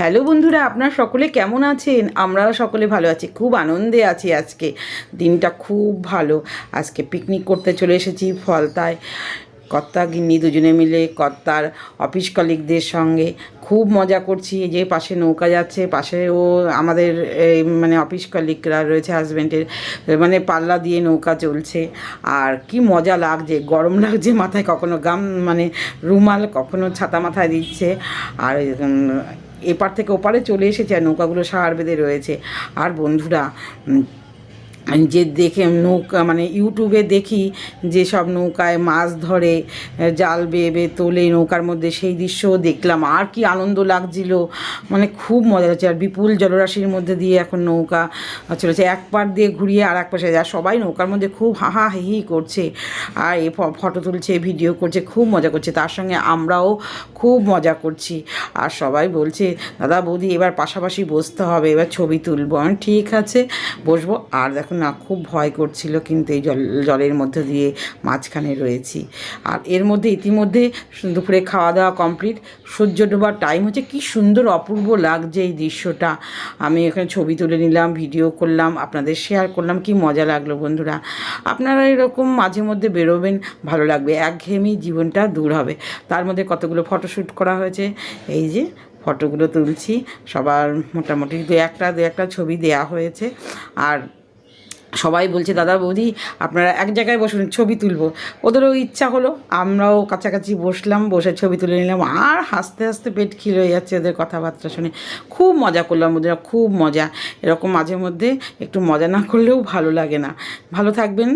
Hello বন্ধুরা, আপনারা সকলে কেমন আছেন? আমরাও সকলে ভালো আছি, খুব আনন্দে আছি। আজকে দিনটা খুব ভালো। আজকে পিকনিক করতে চলে এসেছি ফলতায়, কর্তা গিন্নি দুজনে মিলে, কর্তার অফিস কলিগদের সঙ্গে খুব মজা করছি। এই যে পাশে নৌকা যাচ্ছে, পাশেও আমাদের মানে অফিস কলিগরা রয়েছে, হাজব্যান্ডের মানে পাল্লা দিয়ে নৌকা চলছে। আর কি মজা লাগছে, গরম লাগছে মাথায়, কখনো গাম মানে রুমাল, কখনো ছাতা মাথায় দিচ্ছে। আর এপার থেকে ওপারে চলে এসেছে, আর নৌকাগুলো সার বেঁধে রয়েছে। আর বন্ধুরা, যে দেখে নৌকা মানে ইউটিউবে দেখি যে সব নৌকায় মাছ ধরে, জাল বেয়ে বেয়ে তোলে নৌকার মধ্যে, সেই দৃশ্যও দেখলাম। আর কি আনন্দ লাগছিল, মানে খুব মজা লাগছে। আর বিপুল জলরাশির মধ্যে দিয়ে এখন নৌকা চলেছে, এক পার দিয়ে ঘুরিয়ে আর এক পাশে যায়, সবাই নৌকার মধ্যে খুব হাহা হি করছে, আর এ ফটো তুলছে, ভিডিও করছে, খুব মজা করছে। তার সঙ্গে আমরাও খুব মজা করছি। আর সবাই বলছে, দাদা বৌদি এবার পাশাপাশি বসতে হবে, এবার ছবি তুলবো। আমি ঠিক আছে বসবো। আর দেখো না, খুব ভয় করছিল, কিন্তু এই জলের মধ্যে দিয়ে মাঝখানে রয়েছি। আর এর মধ্যে ইতিমধ্যে দুপুরে খাওয়া দাওয়া কমপ্লিট, সূর্য ডোবার টাইম হচ্ছে। কি সুন্দর অপূর্ব লাগছে এই দৃশ্যটা। আমি এখানে ছবি তুলে নিলাম, ভিডিও করলাম, আপনাদের শেয়ার করলাম। কি মজা লাগলো বন্ধুরা। আপনারা এরকম মাঝে মধ্যে বেরোবেন, ভালো লাগবে, একঘেয়েমি জীবনটা দূর হবে। তার মধ্যে কতগুলো ফটোশ্যুট করা হয়েছে, এই যে ফটোগুলো তুলছি। সবার মোটামুটি দু একটা ছবি দেয়া হয়েছে। আর সবাই বলছে, দাদা বৌদি আপনারা এক জায়গায় বসুন, ছবি তুলবো। ওদেরও ইচ্ছা হলো, আমরাও কাছাকাছি বসলাম, বসে ছবি তুলে নিলাম। আর হাসতে হাসতে পেট খিল হয়ে যাচ্ছে ওদের কথাবার্তা শুনে। খুব মজা করলাম ওদের, খুব মজা। এরকম মাঝে মধ্যে একটু মজা না করলেও ভালো লাগে না। ভালো থাকবেন।